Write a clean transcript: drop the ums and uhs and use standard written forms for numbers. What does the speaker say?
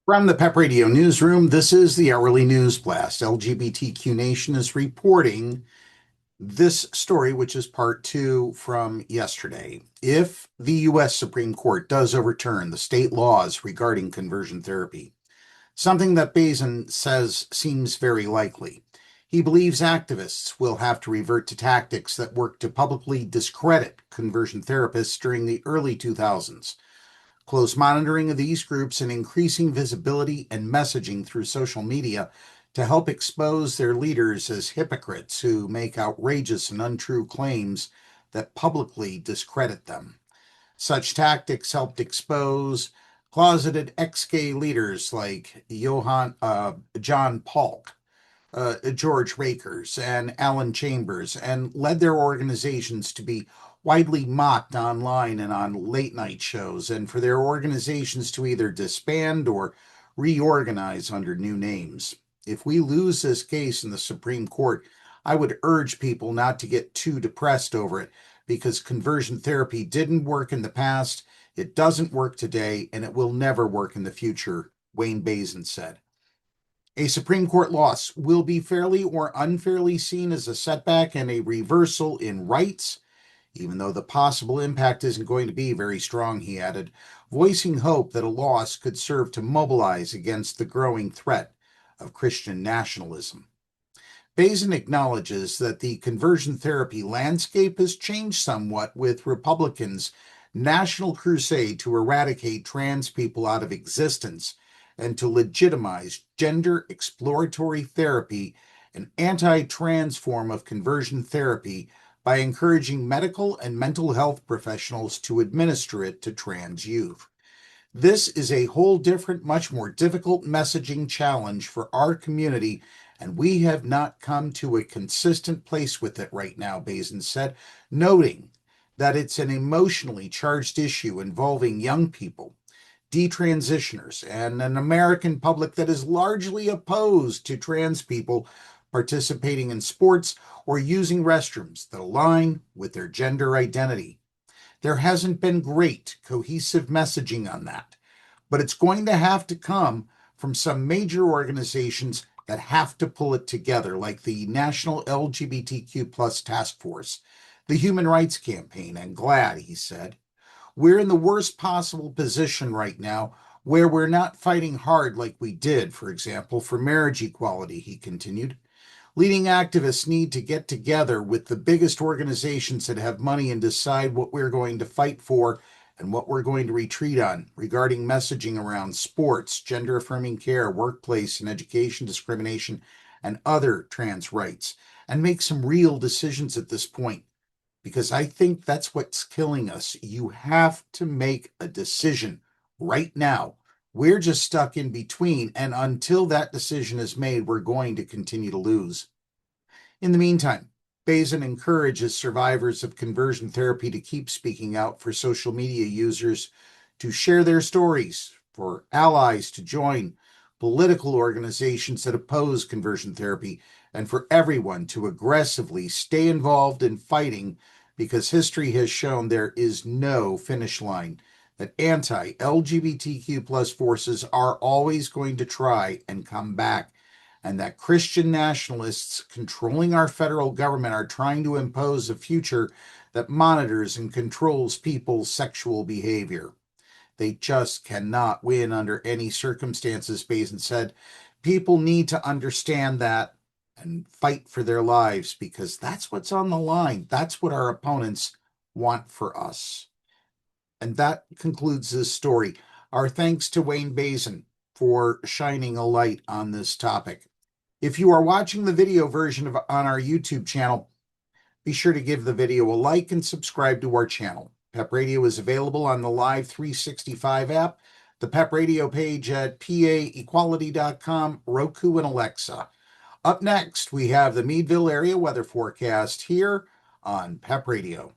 From the PEP Radio Newsroom, this is the Hourly News Blast. LGBTQ Nation is reporting this story, which is part two from yesterday. If the U.S. Supreme Court does overturn the state laws regarding conversion therapy, something that Bazin says seems very likely, he believes activists will have to revert to tactics that worked to publicly discredit conversion therapists during the early 2000s. Close monitoring of these groups and increasing visibility and messaging through social media to help expose their leaders as hypocrites who make outrageous and untrue claims that publicly discredit them. Such tactics helped expose closeted ex-gay leaders like John Paulk, George Rekers, and Alan Chambers, and led their organizations to be widely mocked online and on late night shows, and for their organizations to either disband or reorganize under new names. If we lose this case in the Supreme Court, I would urge people not to get too depressed over it because conversion therapy didn't work in the past, it doesn't work today, and it will never work in the future, Wayne Bazin said. A Supreme Court loss will be fairly or unfairly seen as a setback and a reversal in rights, even though the possible impact isn't going to be very strong, he added, voicing hope that a loss could serve to mobilize against the growing threat of Christian nationalism. Bazin acknowledges that the conversion therapy landscape has changed somewhat with Republicans' national crusade to eradicate trans people out of existence and to legitimize gender exploratory therapy, an anti-trans form of conversion therapy, by encouraging medical and mental health professionals to administer it to trans youth. This is a whole different, much more difficult messaging challenge for our community, and we have not come to a consistent place with it right now, Bazin said, noting that it's an emotionally charged issue involving young people, detransitioners, and an American public that is largely opposed to trans people participating in sports or using restrooms that align with their gender identity. There hasn't been great cohesive messaging on that, but it's going to have to come from some major organizations that have to pull it together, like the National LGBTQ Plus Task Force, the Human Rights Campaign, and GLAAD, he said. We're in the worst possible position right now where we're not fighting hard like we did, for example, for marriage equality, he continued. Leading activists need to get together with the biggest organizations that have money and decide what we're going to fight for and what we're going to retreat on regarding messaging around sports, gender affirming care, workplace and education discrimination, and other trans rights, and make some real decisions at this point because I think that's what's killing us. You have to make a decision right now. We're just stuck in between, and until that decision is made, we're going to continue to lose. In the meantime, Bazin encourages survivors of conversion therapy to keep speaking out, for social media users to share their stories, for allies to join political organizations that oppose conversion therapy, and for everyone to aggressively stay involved in fighting because history has shown there is no finish line, that anti-LGBTQ plus forces are always going to try and come back, and that Christian nationalists controlling our federal government are trying to impose a future that monitors and controls people's sexual behavior. They just cannot win under any circumstances, Bazin said. People need to understand that and fight for their lives because that's what's on the line. That's what our opponents want for us. And that concludes this story. Our thanks to Wayne Bazin for shining a light on this topic. If you are watching the video version on our YouTube channel, be sure to give the video a like and subscribe to our channel. PEP Radio is available on the Live 365 app, the PEP Radio page at paequality.com, Roku, and Alexa. Up next, we have the Meadville area weather forecast here on PEP Radio.